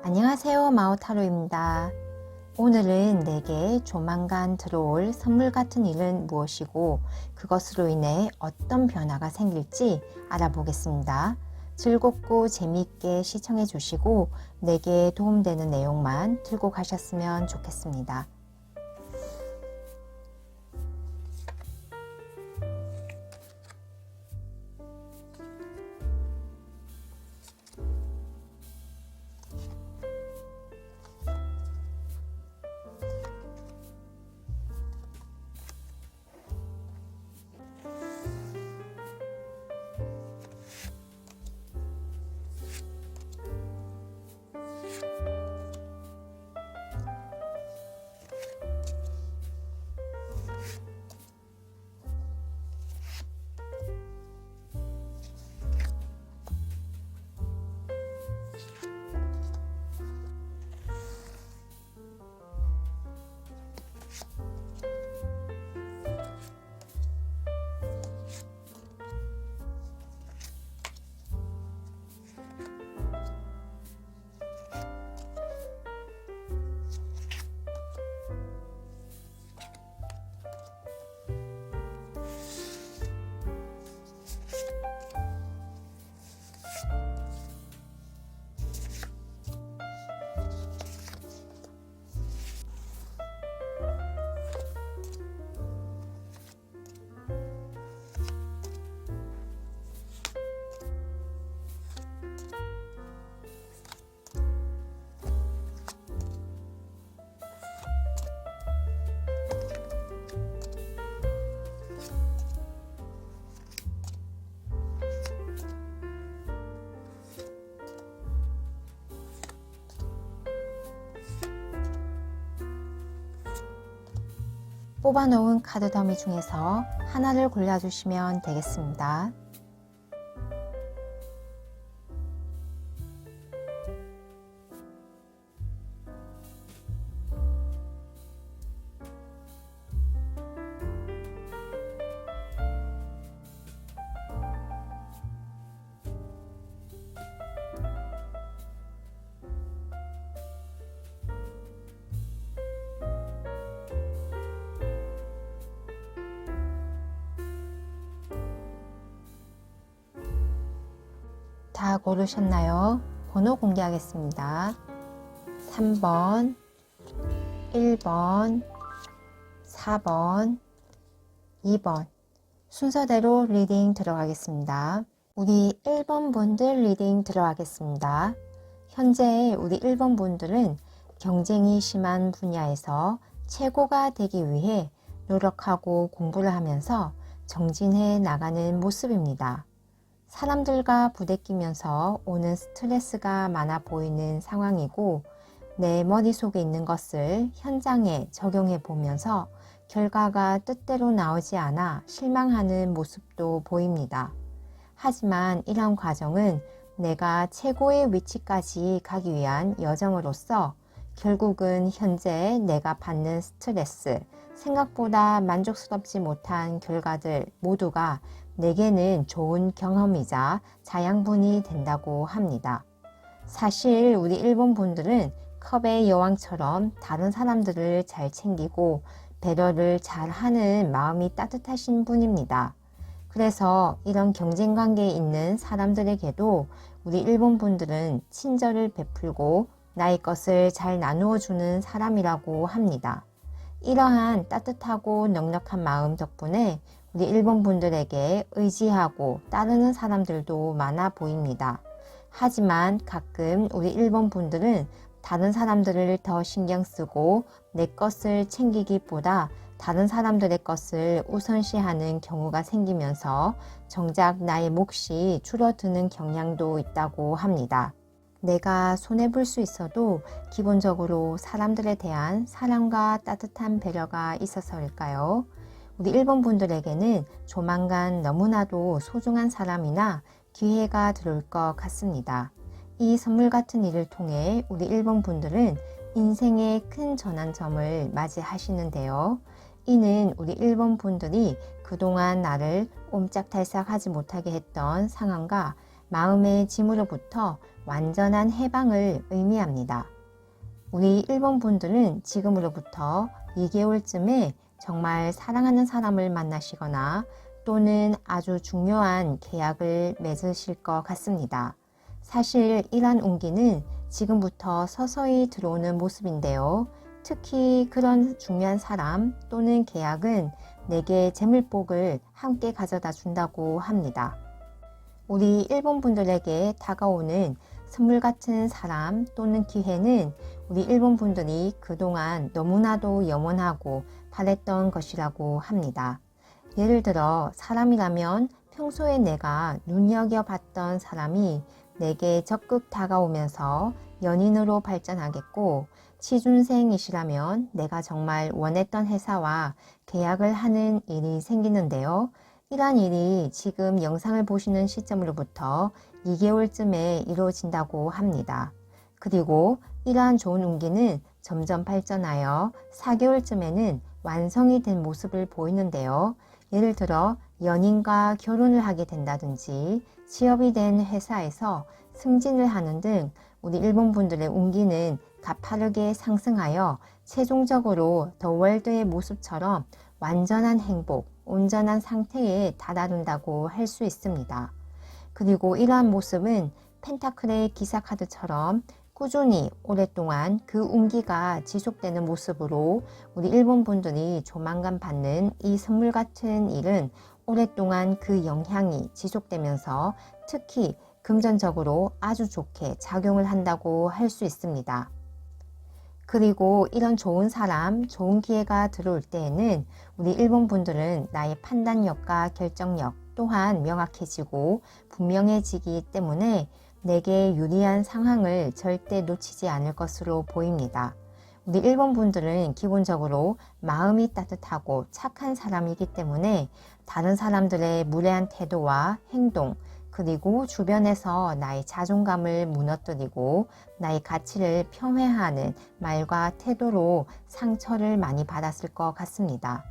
안녕하세요, 마오타로입니다. 오늘은 내게 조만간 들어올 선물 같은 일은 무엇이고 그것으로 인해 어떤 변화가 생길지 알아보겠습니다. 즐겁고 재미있게 시청해 주시고 내게 도움되는 내용만 들고 가셨으면 좋겠습니다. 뽑아놓은 카드 더미 중에서 하나를 골라주시면 되겠습니다. 다 고르셨나요? 번호 공개하겠습니다. 3번, 1번, 4번, 2번 순서대로 리딩 들어가겠습니다. 우리 1번 분들 리딩 들어가겠습니다. 현재 우리 1번 분들은 경쟁이 심한 분야에서 최고가 되기 위해 노력하고 공부를 하면서 정진해 나가는 모습입니다. 사람들과 부대끼면서 오는 스트레스가 많아 보이는 상황이고 내 머릿속에 있는 것을 현장에 적용해 보면서 결과가 뜻대로 나오지 않아 실망하는 모습도 보입니다. 하지만 이런 과정은 내가 최고의 위치까지 가기 위한 여정으로서 결국은 현재 내가 받는 스트레스, 생각보다 만족스럽지 못한 결과들 모두가 내게는 좋은 경험이자 자양분이 된다고 합니다. 사실 우리 일본 분들은 컵의 여왕처럼 다른 사람들을 잘 챙기고 배려를 잘 하는 마음이 따뜻하신 분입니다. 그래서 이런 경쟁 관계에 있는 사람들에게도 우리 일본 분들은 친절을 베풀고 나의 것을 잘 나누어 주는 사람이라고 합니다. 이러한 따뜻하고 넉넉한 마음 덕분에 우리 일본 분들에게 의지하고 따르는 사람들도 많아 보입니다. 하지만 가끔 우리 일본 분들은 다른 사람들을 더 신경 쓰고 내 것을 챙기기보다 다른 사람들의 것을 우선시하는 경우가 생기면서 정작 나의 몫이 줄어드는 경향도 있다고 합니다. 내가 손해볼 수 있어도 기본적으로 사람들에 대한 사랑과 따뜻한 배려가 있어서일까요? 우리 일본 분들에게는 조만간 너무나도 소중한 사람이나 기회가 들어올 것 같습니다. 이 선물 같은 일을 통해 우리 일본 분들은 인생의 큰 전환점을 맞이하시는데요. 이는 우리 일본 분들이 그동안 나를 옴짝달싹하지 못하게 했던 상황과 마음의 짐으로부터 완전한 해방을 의미합니다. 우리 1번 분들은 지금으로부터 2개월쯤에 정말 사랑하는 사람을 만나시거나 또는 아주 중요한 계약을 맺으실 것 같습니다. 사실 이러한 운기는 지금부터 서서히 들어오는 모습인데요. 특히 그런 중요한 사람 또는 계약은 내게 재물복을 함께 가져다 준다고 합니다. 우리 1번 분들에게 다가오는 선물 같은 사람 또는 기회는 우리 1번 분들이 그동안 너무나도 염원하고 바랬던 것이라고 합니다. 예를 들어 사람이라면 평소에 내가 눈여겨봤던 사람이 내게 적극 다가오면서 연인으로 발전하겠고, 취준생이시라면 내가 정말 원했던 회사와 계약을 하는 일이 생기는데요. 이러한 일이 지금 영상을 보시는 시점으로부터 2개월쯤에 이루어진다고 합니다. 그리고 이러한 좋은 운기는 점점 발전하여 4개월쯤에는 완성이 된 모습을 보이는데요. 예를 들어 연인과 결혼을 하게 된다든지 취업이 된 회사에서 승진을 하는 등 우리 1번 분들의 운기는 가파르게 상승하여 최종적으로 더 월드의 모습처럼 완전한 행복, 온전한 상태에 다다른다고 할 수 있습니다. 그리고 이러한 모습은 펜타클의 기사 카드처럼 꾸준히 오랫동안 그 운기가 지속되는 모습으로 우리 1번 분들이 조만간 받는 이 선물 같은 일은 오랫동안 그 영향이 지속되면서 특히 금전적으로 아주 좋게 작용을 한다고 할 수 있습니다. 그리고 이런 좋은 사람, 좋은 기회가 들어올 때에는 우리 1번 분들은 나의 판단력과 결정력 또한 명확해지고 분명해지기 때문에 내게 유리한 상황을 절대 놓치지 않을 것으로 보입니다. 우리 1번 분들은 기본적으로 마음이 따뜻하고 착한 사람이기 때문에 다른 사람들의 무례한 태도와 행동, 그리고 주변에서 나의 자존감을 무너뜨리고 나의 가치를 폄훼하는 말과 태도로 상처를 많이 받았을 것 같습니다.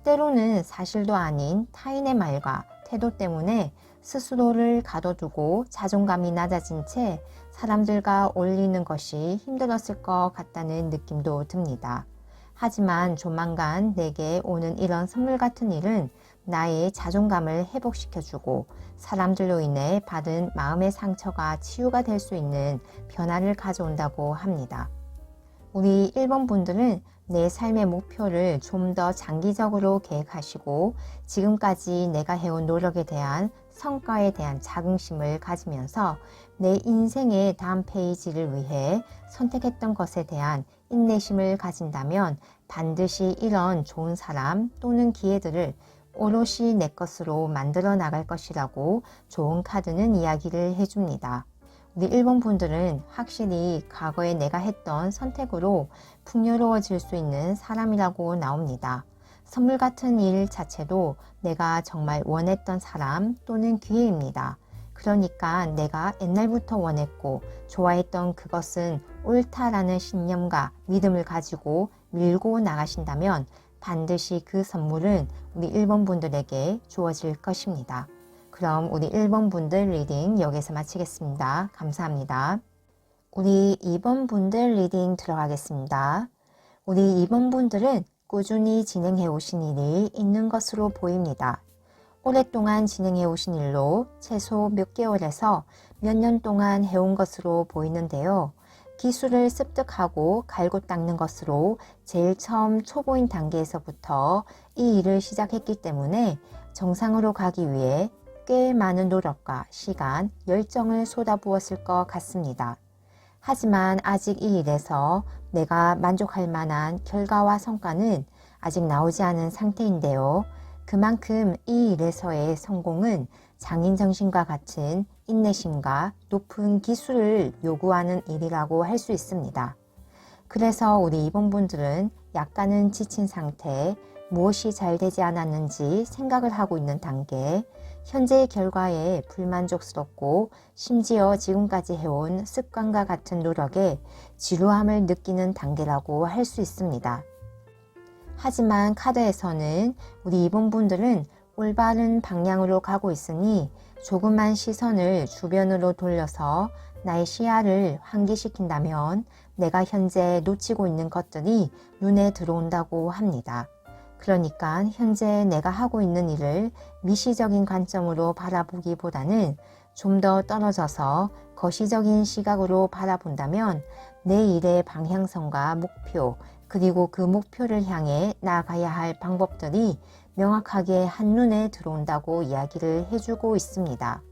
때로는 사실도 아닌 타인의 말과 태도 때문에 스스로를 가둬두고 자존감이 낮아진 채 사람들과 어울리는 것이 힘들었을 것 같다는 느낌도 듭니다. 하지만 조만간 내게 오는 이런 선물 같은 일은 나의 자존감을 회복시켜주고 사람들로 인해 받은 마음의 상처가 치유가 될 수 있는 변화를 가져온다고 합니다. 우리 1번 분들은 내 삶의 목표를 좀 더 장기적으로 계획하시고 지금까지 내가 해온 노력에 대한 성과에 대한 자긍심을 가지면서 내 인생의 다음 페이지를 위해 선택했던 것에 대한 인내심을 가진다면 반드시 이런 좋은 사람 또는 기회들을 오롯이 내 것으로 만들어 나갈 것이라고 좋은 카드는 이야기를 해줍니다. 우리 1번 분들은 확실히 과거에 내가 했던 선택으로 풍요로워질 수 있는 사람이라고 나옵니다. 선물 같은 일 자체도 내가 정말 원했던 사람 또는 기회입니다. 그러니까 내가 옛날부터 원했고 좋아했던 그것은 옳다라는 신념과 믿음을 가지고 밀고 나가신다면 반드시 그 선물은 우리 1번 분들에게 주어질 것입니다. 그럼 우리 1번 분들 리딩 여기서 마치겠습니다. 감사합니다. 우리 2번 분들 리딩 들어가겠습니다. 우리 2번 분들은 꾸준히 진행해 오신 일이 있는 것으로 보입니다. 오랫동안 진행해 오신 일로 최소 몇 개월에서 몇 년 동안 해온 것으로 보이는데요. 기술을 습득하고 갈고 닦는 것으로 제일 처음 초보인 단계에서부터 이 일을 시작했기 때문에 정상으로 가기 위해 꽤 많은 노력과 시간, 열정을 쏟아부었을 것 같습니다. 하지만 아직 이 일에서 내가 만족할 만한 결과와 성과는 아직 나오지 않은 상태인데요. 그만큼 이 일에서의 성공은 장인정신과 같은 인내심과 높은 기술을 요구하는 일이라고 할 수 있습니다. 그래서 우리 2번 분들은 약간은 지친 상태, 무엇이 잘 되지 않았는지 생각을 하고 있는 단계, 현재의 결과에 불만족스럽고 심지어 지금까지 해온 습관과 같은 노력에 지루함을 느끼는 단계라고 할 수 있습니다. 하지만 카드에서는 우리 2번 분들은 올바른 방향으로 가고 있으니 조금만 시선을 주변으로 돌려서 나의 시야를 환기시킨다면 내가 현재 놓치고 있는 것들이 눈에 들어온다고 합니다. 그러니까 현재 내가 하고 있는 일을 미시적인 관점으로 바라보기보다는 좀 더 떨어져서 거시적인 시각으로 바라본다면 내 일의 방향성과 목표, 그리고 그 목표를 향해 나아가야 할 방법들이 명확하게 한눈에 들어온다고 이야기를 해주고 있습니다.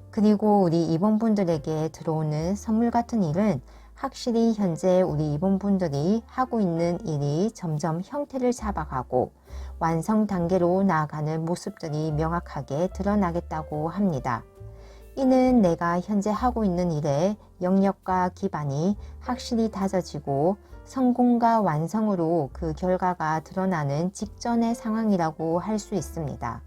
그리고 우리 임원분들에게 들어오는 선물 같은 일은 확실히 현재 우리 임원분들이 하고 있는 일이 점점 형태를 잡아가고 완성 단계로 나아가는 모습들이 명확하게 드러나겠다고 합니다. 이는 내가 현재 하고 있는 일의 영역과 기반이 확실히 다져지고 성공과 완성으로 그 결과가 드러나는 직전의 상황이라고 할 수 있습니다.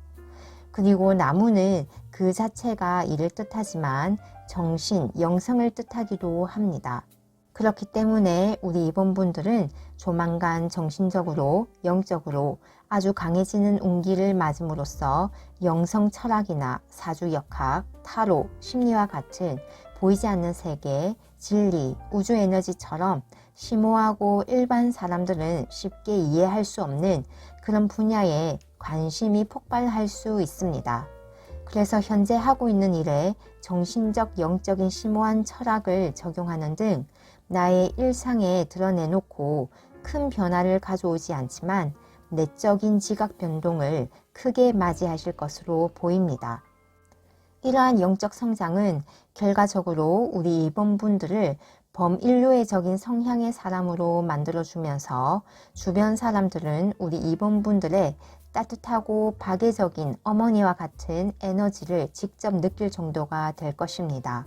그리고 나무는 그 자체가 이를 뜻하지만 정신, 영성을 뜻하기도 합니다. 그렇기 때문에 우리 임원분들은 조만간 정신적으로, 영적으로 아주 강해지는 운기를 맞음으로써 영성 철학이나 사주역학, 타로, 심리와 같은 보이지 않는 세계, 진리, 우주 에너지처럼 심오하고 일반 사람들은 쉽게 이해할 수 없는 그런 분야에 관심이 폭발할 수 있습니다. 그래서 현재 하고 있는 일에 정신적, 영적인 심오한 철학을 적용하는 등 나의 일상에 드러내놓고 큰 변화를 가져오지 않지만 내적인 지각 변동을 크게 맞이하실 것으로 보입니다. 이러한 영적 성장은 결과적으로 우리 임원분들을 범인류애적인 성향의 사람으로 만들어주면서 주변 사람들은 우리 임원분들의 따뜻하고 박애적인 어머니와 같은 에너지를 직접 느낄 정도가 될 것입니다.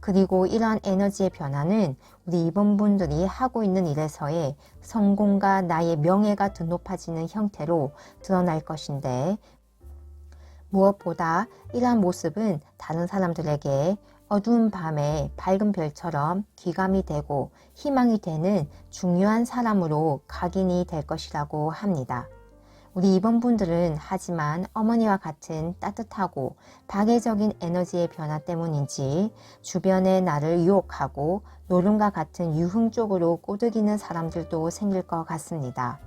그리고 이러한 에너지의 변화는 우리 임원분들이 하고 있는 일에서의 성공과 나의 명예가 더 높아지는 형태로 드러날 것인데, 무엇보다 이러한 모습은 다른 사람들에게 어두운 밤에 밝은 별처럼 귀감이 되고 희망이 되는 중요한 사람으로 각인이 될 것이라고 합니다. 우리 임원분들은 하지만 어머니와 같은 따뜻하고 박애적인 에너지의 변화 때문인지 주변에 나를 유혹하고 노름과 같은 유흥 쪽으로 꼬드기는 사람들도 생길 것 같습니다.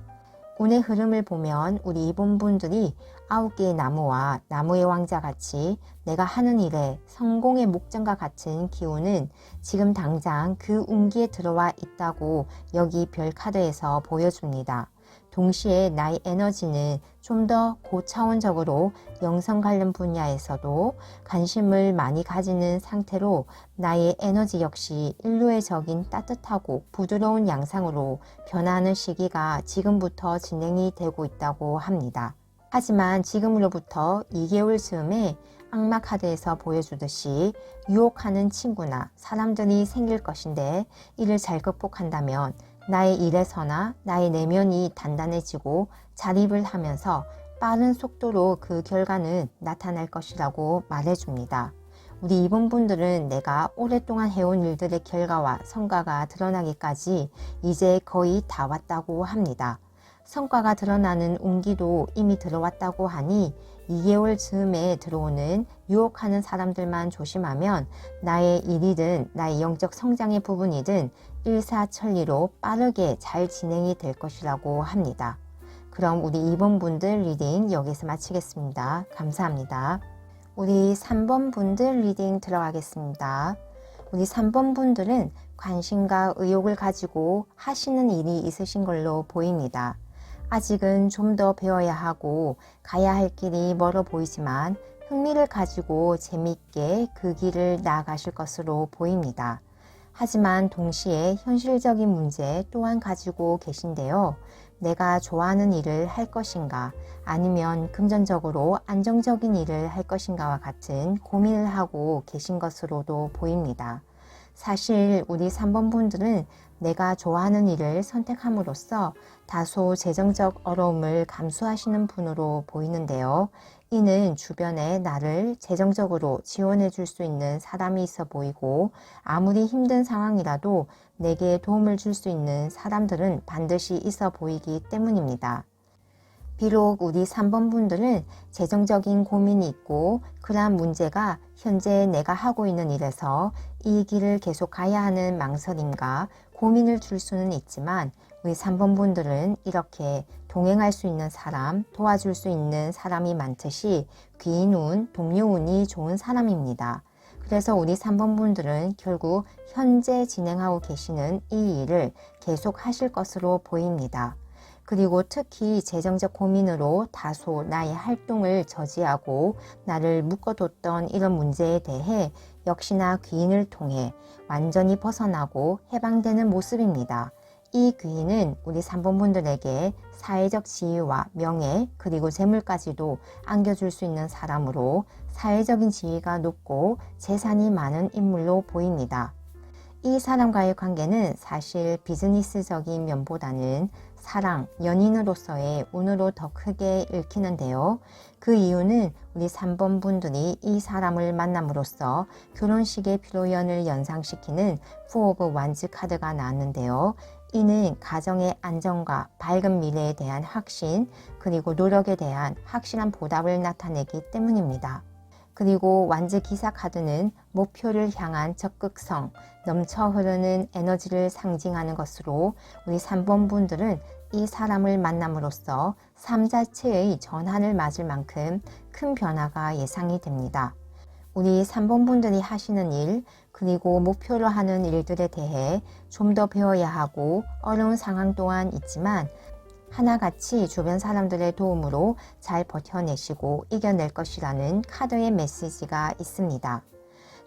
운의 흐름을 보면 우리 임원분들이 9개의 나무와 나무의 왕자 같이 내가 하는 일에 성공의 목전과 같은 기운은 지금 당장 그 운기에 들어와 있다고 여기 별 카드에서 보여줍니다. 동시에 나의 에너지는 좀 더 고차원적으로 영성 관련 분야에서도 관심을 많이 가지는 상태로 나의 에너지 역시 인류애적인 따뜻하고 부드러운 양상으로 변화하는 시기가 지금부터 진행이 되고 있다고 합니다. 하지만 지금으로부터 2개월 즈음에 악마 카드에서 보여주듯이 유혹하는 친구나 사람들이 생길 것인데, 이를 잘 극복한다면 나의 일에서나 나의 내면이 단단해지고 자립을 하면서 빠른 속도로 그 결과는 나타날 것이라고 말해줍니다. 우리 임원분들은 내가 오랫동안 해온 일들의 결과와 성과가 드러나기까지 이제 거의 다 왔다고 합니다. 성과가 드러나는 운기도 이미 들어왔다고 하니 2개월 즈음에 들어오는 유혹하는 사람들만 조심하면 나의 일이든 나의 영적 성장의 부분이든 일사천리로 빠르게 잘 진행이 될 것이라고 합니다. 그럼 우리 2번 분들 리딩 여기서 마치겠습니다. 감사합니다. 우리 3번 분들 리딩 들어가겠습니다. 우리 3번 분들은 관심과 의욕을 가지고 하시는 일이 있으신 걸로 보입니다. 아직은 좀 더 배워야 하고 가야 할 길이 멀어 보이지만 흥미를 가지고 재미있게 그 길을 나아가실 것으로 보입니다. 하지만 동시에 현실적인 문제 또한 가지고 계신데요. 내가 좋아하는 일을 할 것인가, 아니면 금전적으로 안정적인 일을 할 것인가와 같은 고민을 하고 계신 것으로도 보입니다. 사실 우리 3번 분들은 내가 좋아하는 일을 선택함으로써 다소 재정적 어려움을 감수하시는 분으로 보이는데요. 이는 주변에 나를 재정적으로 지원해 줄 수 있는 사람이 있어 보이고, 아무리 힘든 상황이라도 내게 도움을 줄 수 있는 사람들은 반드시 있어 보이기 때문입니다. 비록 우리 3번 분들은 재정적인 고민이 있고 그러한 문제가 현재 내가 하고 있는 일에서 이 길을 계속 가야 하는 망설임과 고민을 줄 수는 있지만 우리 3번 분들은 이렇게 동행할 수 있는 사람, 도와줄 수 있는 사람이 많듯이 귀인운, 동료운이 좋은 사람입니다. 그래서 우리 3번 분들은 결국 현재 진행하고 계시는 이 일을 계속 하실 것으로 보입니다. 그리고 특히 재정적 고민으로 다소 나의 활동을 저지하고 나를 묶어뒀던 이런 문제에 대해 역시나 귀인을 통해 완전히 벗어나고 해방되는 모습입니다. 이 귀인은 우리 3번 분들에게 사회적 지위와 명예 그리고 재물까지도 안겨줄 수 있는 사람으로 사회적인 지위가 높고 재산이 많은 인물로 보입니다. 이 사람과의 관계는 사실 비즈니스적인 면보다는 사랑, 연인으로서의 운으로 더 크게 읽히는데요. 그 이유는 우리 3번 분들이 이 사람을 만남으로써 결혼식의 피로연을 연상시키는 4 오브 완즈 카드가 나왔는데요. 이는 가정의 안정과 밝은 미래에 대한 확신, 그리고 노력에 대한 확실한 보답을 나타내기 때문입니다. 그리고 완즈 기사 카드는 목표를 향한 적극성, 넘쳐 흐르는 에너지를 상징하는 것으로 우리 3번 분들은 이 사람을 만남으로써 삶 자체의 전환을 맞을 만큼 큰 변화가 예상이 됩니다. 우리 3번 분들이 하시는 일, 그리고 목표로 하는 일들에 대해 좀 더 배워야 하고 어려운 상황 또한 있지만 하나같이 주변 사람들의 도움으로 잘 버텨내시고 이겨낼 것이라는 카드의 메시지가 있습니다.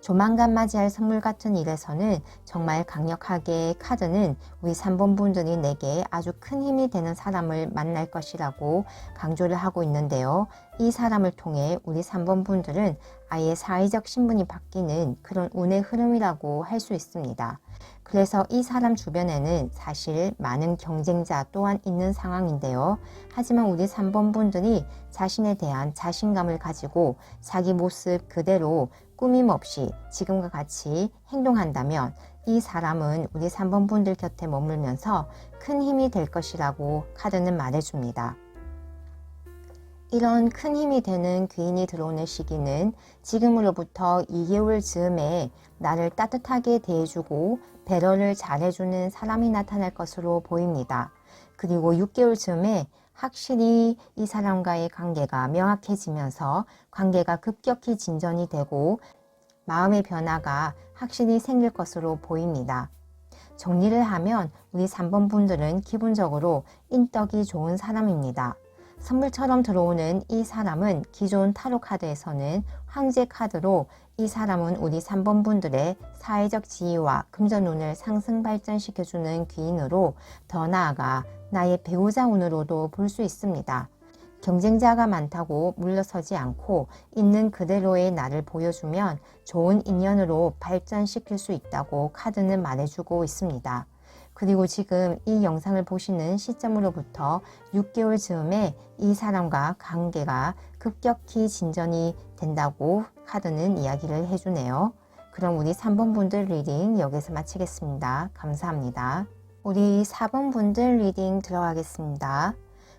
조만간 맞이할 선물 같은 일에서는 정말 강력하게 카드는 우리 3번 분들이 내게 아주 큰 힘이 되는 사람을 만날 것이라고 강조를 하고 있는데요. 이 사람을 통해 우리 3번 분들은 아예 사회적 신분이 바뀌는 그런 운의 흐름이라고 할 수 있습니다. 그래서 이 사람 주변에는 사실 많은 경쟁자 또한 있는 상황인데요. 하지만 우리 3번 분들이 자신에 대한 자신감을 가지고 자기 모습 그대로 꾸밈 없이 지금과 같이 행동한다면 이 사람은 우리 3번 분들 곁에 머물면서 큰 힘이 될 것이라고 카드는 말해줍니다. 이런 큰 힘이 되는 귀인이 들어오는 시기는 지금으로부터 2개월 즈음에 나를 따뜻하게 대해주고 배려를 잘해주는 사람이 나타날 것으로 보입니다. 그리고 6개월 즈음에 확실히 이 사람과의 관계가 명확해지면서 관계가 급격히 진전이 되고 마음의 변화가 확실히 생길 것으로 보입니다. 정리를 하면 우리 3번 분들은 기본적으로 인덕이 좋은 사람입니다. 선물처럼 들어오는 이 사람은 기존 타로 카드에서는 황제 카드로 이 사람은 우리 3번 분들의 사회적 지위와 금전운을 상승 발전시켜주는 귀인으로 더 나아가 나의 배우자 운으로도 볼 수 있습니다. 경쟁자가 많다고 물러서지 않고 있는 그대로의 나를 보여주면 좋은 인연으로 발전시킬 수 있다고 카드는 말해주고 있습니다. 그리고 지금 이 영상을 보시는 시점으로부터 6개월 즈음에 이 사람과 관계가 급격히 진전이 된다고 카드는 이야기를 해주네요. 그럼 우리 3번 분들 리딩 여기서 마치겠습니다. 감사합니다. 우리 4번 분들 리딩 들어가겠습니다.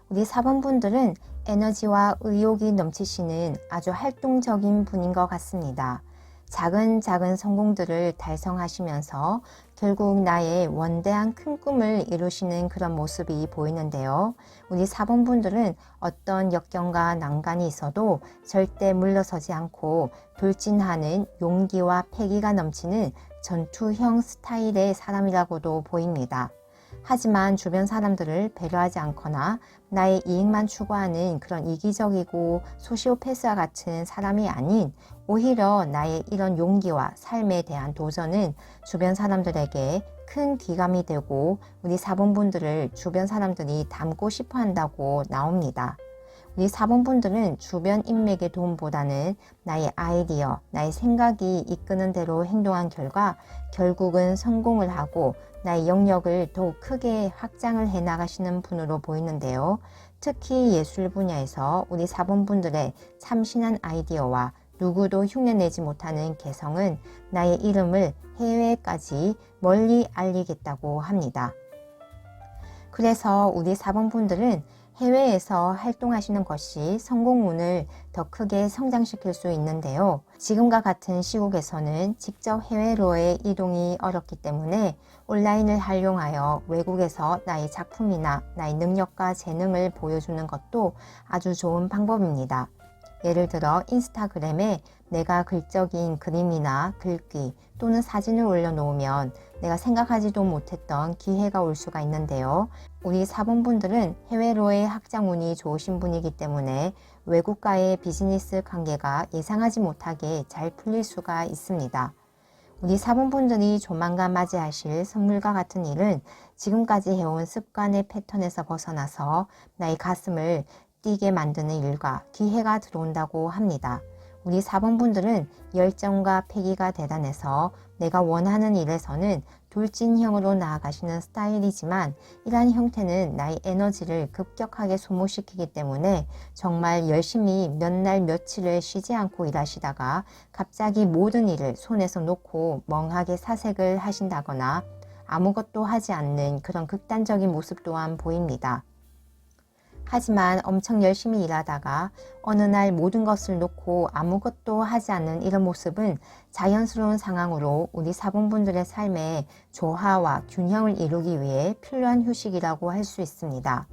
우리 4번 분들은 에너지와 의욕이 넘치시는 아주 활동적인 분인 것 같습니다. 작은 성공들을 달성하시면서 결국 나의 원대한 큰 꿈을 이루시는 그런 모습이 보이는데요. 우리 4번 분들은 어떤 역경과 난관이 있어도 절대 물러서지 않고 돌진하는 용기와 패기가 넘치는 전투형 스타일의 사람이라고도 보입니다. 하지만 주변 사람들을 배려하지 않거나 나의 이익만 추구하는 그런 이기적이고 소시오패스와 같은 사람이 아닌 오히려 나의 이런 용기와 삶에 대한 도전은 주변 사람들에게 큰 귀감이 되고 우리 4번 분들을 주변 사람들이 닮고 싶어 한다고 나옵니다. 우리 4번 분들은 주변 인맥의 도움보다는 나의 아이디어, 나의 생각이 이끄는 대로 행동한 결과 결국은 성공을 하고 나의 영역을 더욱 크게 확장을 해 나가시는 분으로 보이는데요. 특히 예술 분야에서 우리 4번 분들의 참신한 아이디어와 누구도 흉내내지 못하는 개성은 나의 이름을 해외까지 멀리 알리겠다고 합니다. 그래서 우리 4번 분들은 해외에서 활동하시는 것이 성공운을 더 크게 성장시킬 수 있는데요. 지금과 같은 시국에서는 직접 해외로의 이동이 어렵기 때문에 온라인을 활용하여 외국에서 나의 작품이나 나의 능력과 재능을 보여주는 것도 아주 좋은 방법입니다. 예를 들어 인스타그램에 내가 글적인 그림이나 글귀 또는 사진을 올려놓으면 내가 생각하지도 못했던 기회가 올 수가 있는데요. 우리 사본분들은 해외로의 학장운이 좋으신 분이기 때문에 외국과의 비즈니스 관계가 예상하지 못하게 잘 풀릴 수가 있습니다. 우리 사본분들이 조만간 맞이하실 선물과 같은 일은 지금까지 해온 습관의 패턴에서 벗어나서 나의 가슴을 뛰게 만드는 일과 기회가 들어온다고 합니다. 우리 사본분들은 열정과 패기가 대단해서 내가 원하는 일에서는 돌진형으로 나아가시는 스타일이지만 이러한 형태는 나의 에너지를 급격하게 소모시키기 때문에 정말 열심히 몇 날 며칠을 쉬지 않고 일하시다가 갑자기 모든 일을 손에서 놓고 멍하게 사색을 하신다거나 아무것도 하지 않는 그런 극단적인 모습 또한 보입니다. 하지만 엄청 열심히 일하다가 어느 날 모든 것을 놓고 아무것도 하지 않는 이런 모습은 자연스러운 상황으로 우리 사본분들의 삶의 조화와 균형을 이루기 위해 필요한 휴식이라고 할 수 있습니다.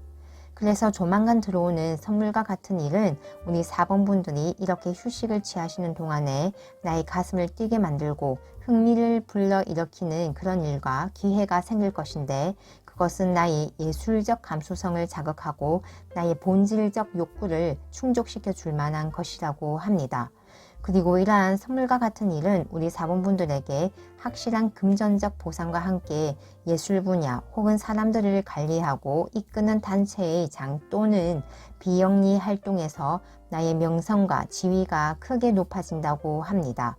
그래서 조만간 들어오는 선물과 같은 일은 우리 사본분들이 이렇게 휴식을 취하시는 동안에 나의 가슴을 뛰게 만들고 흥미를 불러일으키는 그런 일과 기회가 생길 것인데 그것은 나의 예술적 감수성을 자극하고 나의 본질적 욕구를 충족시켜 줄 만한 것이라고 합니다. 그리고 이러한 선물과 같은 일은 우리 사본분들에게 확실한 금전적 보상과 함께 예술 분야 혹은 사람들을 관리하고 이끄는 단체의 장 또는 비영리 활동에서 나의 명성과 지위가 크게 높아진다고 합니다.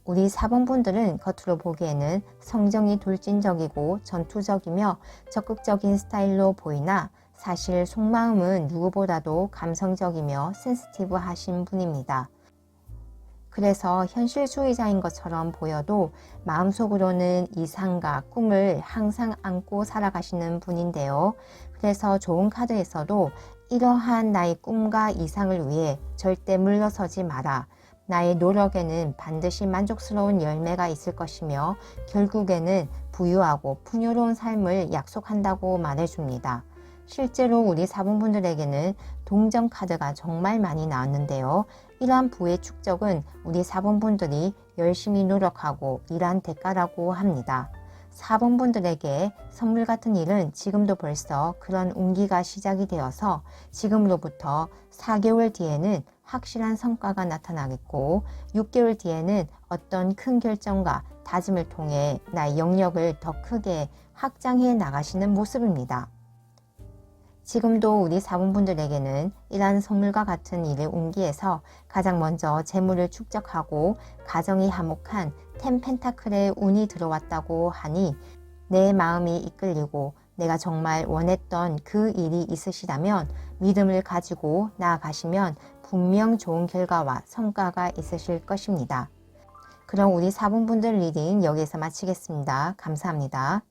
우리 사본분들은 겉으로 보기에는 성정이 돌진적이고 전투적이며 적극적인 스타일로 보이나 사실 속마음은 누구보다도 감성적이며 센시티브 하신 분입니다. 그래서 현실주의자인 것처럼 보여도 마음속으로는 이상과 꿈을 항상 안고 살아가시는 분인데요. 그래서 좋은 카드에서도 이러한 나의 꿈과 이상을 위해 절대 물러서지 마라. 나의 노력에는 반드시 만족스러운 열매가 있을 것이며 결국에는 부유하고 풍요로운 삶을 약속한다고 말해줍니다. 실제로 우리 사본분들에게는 동전 카드가 정말 많이 나왔는데요. 이러한 부의 축적은 우리 사본분들이 열심히 노력하고 일한 대가라고 합니다. 사본분들에게 선물 같은 일은 지금도 벌써 그런 운기가 시작이 되어서 지금으로부터 4개월 뒤에는 확실한 성과가 나타나겠고 6개월 뒤에는 어떤 큰 결정과 다짐을 통해 나의 영역을 더 크게 확장해 나가시는 모습입니다. 지금도 우리 사본분들에게는 이러한 선물과 같은 일의 운기에서 가장 먼저 재물을 축적하고 가정이 화목한 10 펜타클의 운이 들어왔다고 하니 내 마음이 이끌리고 내가 정말 원했던 그 일이 있으시다면 믿음을 가지고 나아가시면 분명 좋은 결과와 성과가 있으실 것입니다. 그럼 우리 사본분들 리딩 여기에서 마치겠습니다. 감사합니다.